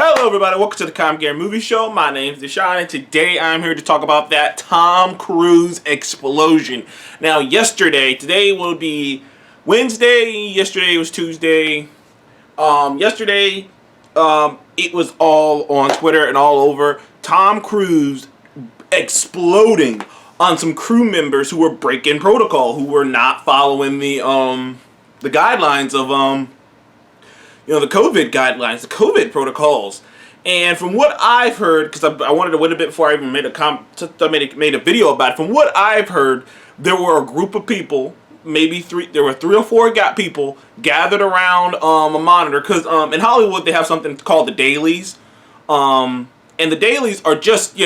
Hello everybody, welcome to the Comic Gear Movie Show. My name is Deshaun and today I'm here to talk about that Tom Cruise explosion. Now today will be Wednesday, yesterday was Tuesday. Yesterday it was all on Twitter and all over. Tom Cruise exploding on some crew members who were breaking protocol, who were not following the guidelines of the COVID guidelines, the COVID protocols. And from what I've heard, because I wanted to wait a bit before I even made a video about it. From what I've heard, there were a group of people, there were 3 or 4 people gathered around a monitor, because in Hollywood they have something called the dailies, and the dailies are just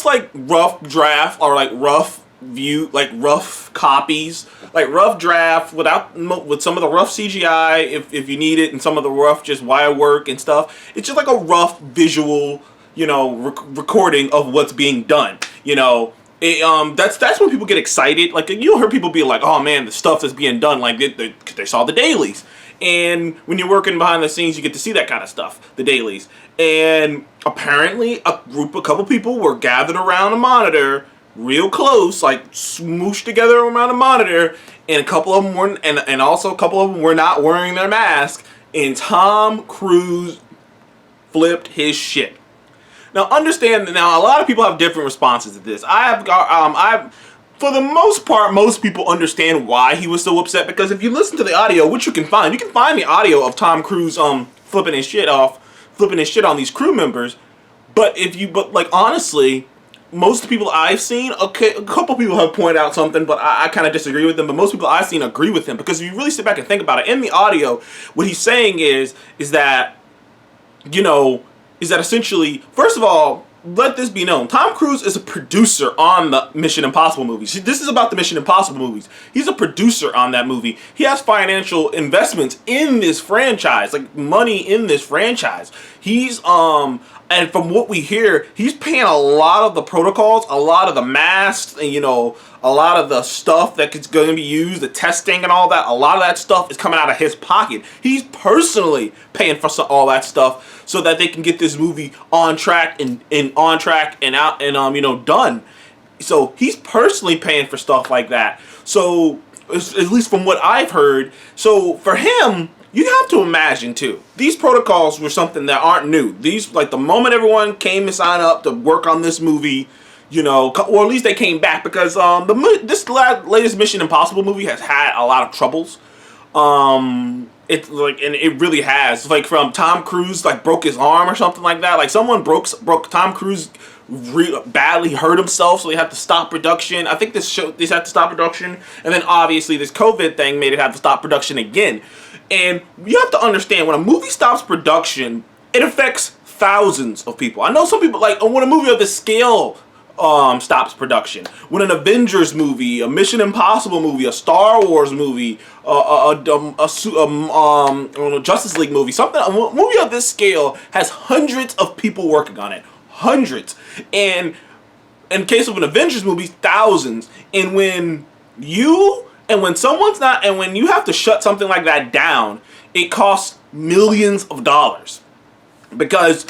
like rough draft or like rough view, like rough copies, like rough draft with some of the rough CGI if you need it, and some of the rough just wire work and stuff. It's just like a rough visual, recording of what's being done. That's when people get excited. Like, you hear people be like, "Oh man, the stuff that's being done," like they saw the dailies. And when you're working behind the scenes, you get to see that kind of stuff, the dailies. And apparently, a couple people were gathered around a monitor, real close, like smooshed together around a monitor, and a couple of them weren't, and also a couple of them were not wearing their mask. And Tom Cruise flipped his shit. Now, understand that a lot of people have different responses to this. For the most part, most people understand why he was so upset, because if you listen to the audio, which you can find the audio of Tom Cruise flipping his shit on these crew members. But honestly, most people I've seen, okay, a couple people have pointed out something, but I kind of disagree with them. But most people I've seen agree with him, because if you really sit back and think about it, in the audio, what he's saying is that essentially, first of all, let this be known, Tom Cruise is a producer on the Mission Impossible movies. This is about the Mission Impossible movies. He's a producer on that movie. He has financial investments in this franchise, like money in this franchise. He's and from what we hear, he's paying a lot of the protocols, a lot of the masks, and a lot of the stuff that is going to be used, the testing and all that. A lot of that stuff is coming out of his pocket. He's personally paying for all that stuff so that they can get this movie on track and done. So he's personally paying for stuff like that. So at least from what I've heard, so for him, you have to imagine too, these protocols were something that aren't new. These, like, the moment everyone came to sign up to work on this movie, or at least they came back, because this latest Mission Impossible movie has had a lot of troubles. It really has. Like, from Tom Cruise broke his arm or something like that. Like, someone broke Tom Cruise badly hurt himself, so they had to stop production. I think they had to stop production, and then obviously this COVID thing made it have to stop production again. And you have to understand, when a movie stops production, it affects thousands of people. I know some people, when a movie of this scale stops production, when an Avengers movie, a Mission Impossible movie, a Star Wars movie, Justice League movie, a movie of this scale has hundreds of people working on it. Hundreds. And in case of an Avengers movie, thousands. And when you have to shut something like that down, it costs millions of dollars. Because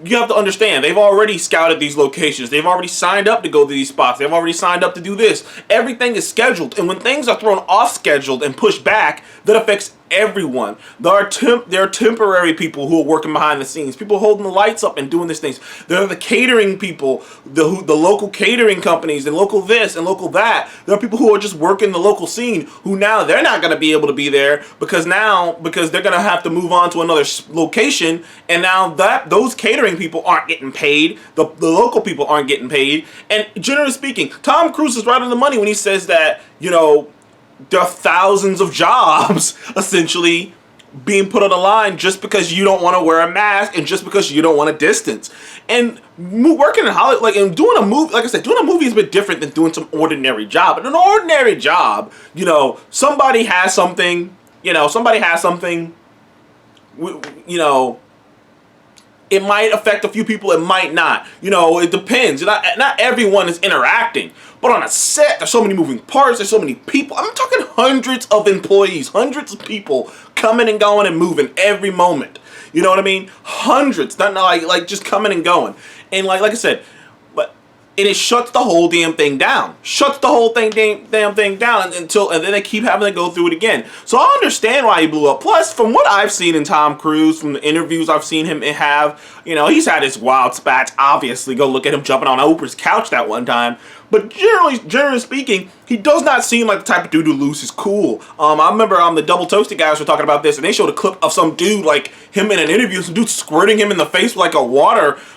you have to understand, they've already scouted these locations. They've already signed up to go to these spots. They've already signed up to do this. Everything is scheduled. And when things are thrown off scheduled and pushed back, that affects everyone. There are temporary people who are working behind the scenes, people holding the lights up and doing these things. There are the catering people, the local catering companies, and local this and local that. There are people who are just working the local scene, who now they're not going to be able to be there because they're going to have to move on to another location, and now those catering people aren't getting paid. The local people aren't getting paid. And generally speaking, Tom Cruise is right on the money when he says that there are thousands of jobs essentially being put on the line just because you don't want to wear a mask and just because you don't want to distance. And working in Hollywood, and doing a movie, like I said, doing a movie is a bit different than doing some ordinary job. In an ordinary job, somebody has something, It might affect a few people, it might not. You know, it depends. Not everyone is interacting. But on a set, there's so many moving parts, there's so many people. I'm talking hundreds of employees, hundreds of people coming and going and moving every moment. You know what I mean? Hundreds, not like just coming and going. And like I said, and it shuts the whole damn thing down. Shuts the whole damn thing down and then they keep having to go through it again. So I understand why he blew up. Plus, from what I've seen in Tom Cruise, from the interviews I've seen him have, you know, he's had his wild spats. Obviously, go look at him jumping on Oprah's couch that one time. But generally speaking, he does not seem like the type of dude who loses cool. I remember the Double Toasted guys were talking about this, and they showed a clip of some dude, like him in an interview, some dude squirting him in the face with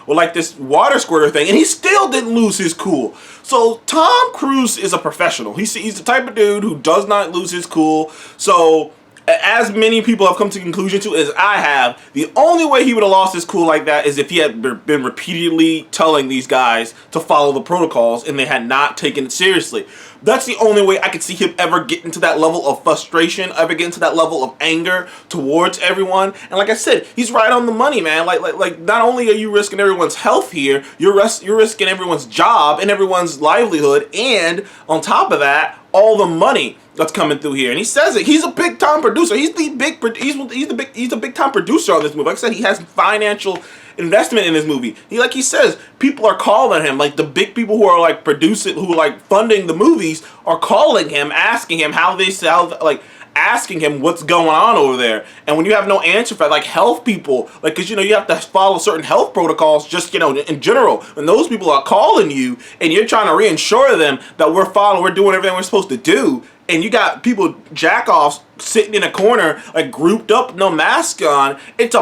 like this water squirter thing, and he still didn't lose his cool. So Tom Cruise is a professional. He's the type of dude who does not lose his cool. So, as many people have come to the conclusion to, as I have, the only way he would have lost his cool like that is if he had been repeatedly telling these guys to follow the protocols and they had not taken it seriously. That's the only way I could see him ever getting to that level of frustration, ever getting to that level of anger towards everyone. And like I said, he's right on the money, man. Like not only are you risking everyone's health here, you're risking everyone's job and everyone's livelihood, and on top of that, all the money that's coming through here. And he says it. He's a big time producer. He's the big time producer on this movie. Like I said, he has financial investment in this movie. He says, people are calling him, like the big people who are like producing, who are like funding the movies, are calling him, asking him how they sell, like asking him what's going on over there. And when you have no answer for that, like health people, like, because you know you have to follow certain health protocols, just, you know, in general, when those people are calling you and you're trying to reassure them that we're doing everything we're supposed to do, and you got people jack-offs sitting in a corner, like grouped up, no mask on, it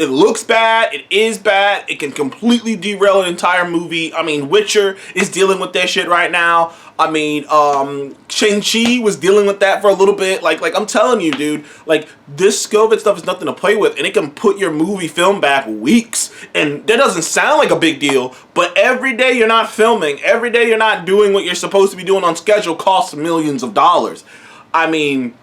looks bad, it is bad, it can completely derail an entire movie. I mean, Witcher is dealing with that shit right now. I mean, Shang-Chi was dealing with that for a little bit. Like I'm telling you, dude, like this COVID stuff is nothing to play with, and it can put your movie film back weeks. And that doesn't sound like a big deal, but every day you're not filming, every day you're not doing what you're supposed to be doing on schedule costs millions of dollars. I mean,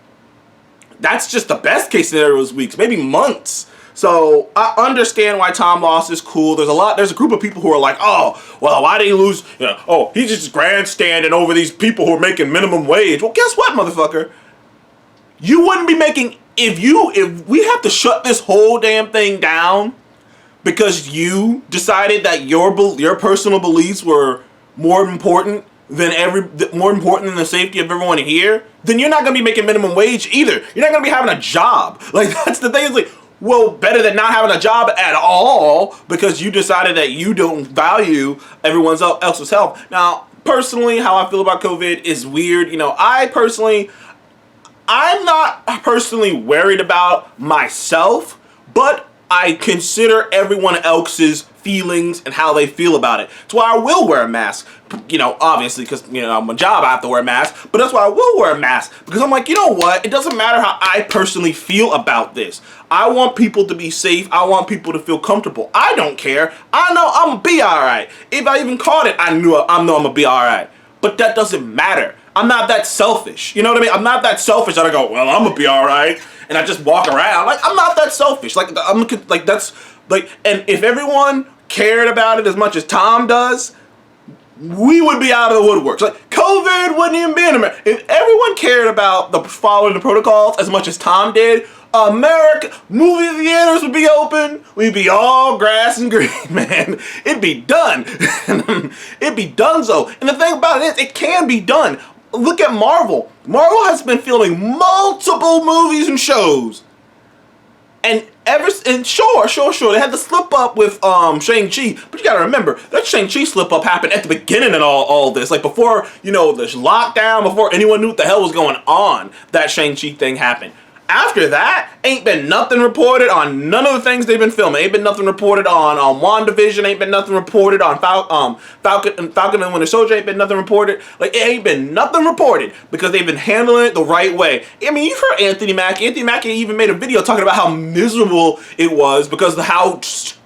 that's just the best case scenario is weeks, maybe months. So I understand why Tom lost his cool. There's a group of people who are like, oh, well, why did he lose? You know, oh, he's just grandstanding over these people who are making minimum wage. Well, guess what, motherfucker? You wouldn't be making, if we have to shut this whole damn thing down because you decided that your personal beliefs were more important than the safety of everyone here, then you're not gonna be making minimum wage either. You're not gonna be having a job. Like, that's the thing. It's like, well, better than not having a job at all because you decided that you don't value everyone else's health. Now, personally, how I feel about COVID is weird. You know, I'm not personally worried about myself, but I consider everyone else's feelings and how they feel about it. That's why I will wear a mask. You know, obviously, because, you know, my job, I have to wear a mask. But that's why I will wear a mask. Because I'm like, you know what? It doesn't matter how I personally feel about this. I want people to be safe. I want people to feel comfortable. I don't care. I know I'm going to be alright. If I even caught it, I know I'm going to be alright. But that doesn't matter. I'm not that selfish. You know what I mean? I'm not that selfish that I go, well, I'm going to be alright. And I just walk around. Like, I'm not that selfish. Like, and if everyone cared about it as much as Tom does, we would be out of the woodworks. Like, COVID wouldn't even be in America. If everyone cared about following the protocols as much as Tom did, America, movie theaters would be open. We'd be all grass and green, man. It'd be done. It'd be donezo. And the thing about it is, it can be done. Look at Marvel. Marvel has been filming multiple movies and shows. And sure, they had the slip up with Shang-Chi, but you gotta remember that Shang-Chi slip up happened at the beginning of all this, like before, you know, the lockdown, before anyone knew what the hell was going on. That Shang-Chi thing happened. After that, ain't been nothing reported on none of the things they've been filming. Ain't been nothing reported on WandaVision. Ain't been nothing reported on Falcon and Winter Soldier. Ain't been nothing reported. Like, it ain't been nothing reported because they've been handling it the right way. I mean, you've heard Anthony Mackie. Anthony Mackie even made a video talking about how miserable it was because of how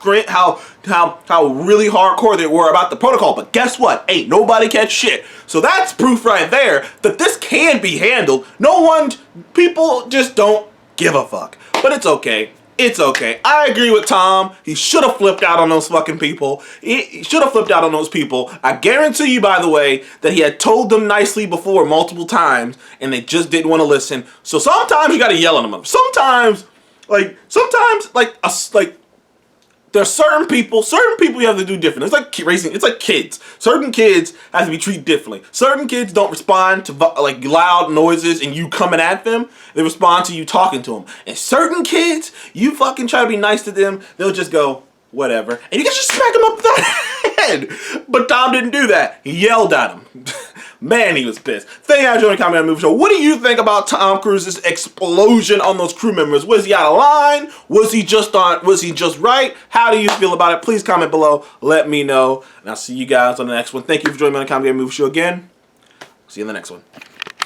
really hardcore they were about the protocol. But guess what? Ain't nobody catch shit. So that's proof right there that this can be handled. People just don't give a fuck. But it's okay. It's okay. I agree with Tom. He should have flipped out on those fucking people. He should have flipped out on those people. I guarantee you, by the way, that he had told them nicely before multiple times, and they just didn't want to listen. So sometimes you gotta yell at them. Sometimes, there's certain people you have to do different. It's like racing. It's like kids. Certain kids have to be treated differently. Certain kids don't respond to like loud noises and you coming at them. They respond to you talking to them. And certain kids, you fucking try to be nice to them, they'll just go whatever, and you can just smack them up the head. But Tom didn't do that. He yelled at him. Man, he was pissed. Thank you for joining the Comment on Movie Show. What do you think about Tom Cruise's explosion on those crew members? Was he out of line? Was he just right? How do you feel about it? Please comment below. Let me know. And I'll see you guys on the next one. Thank you for joining me on the Comment on Movie Show again. See you in the next one.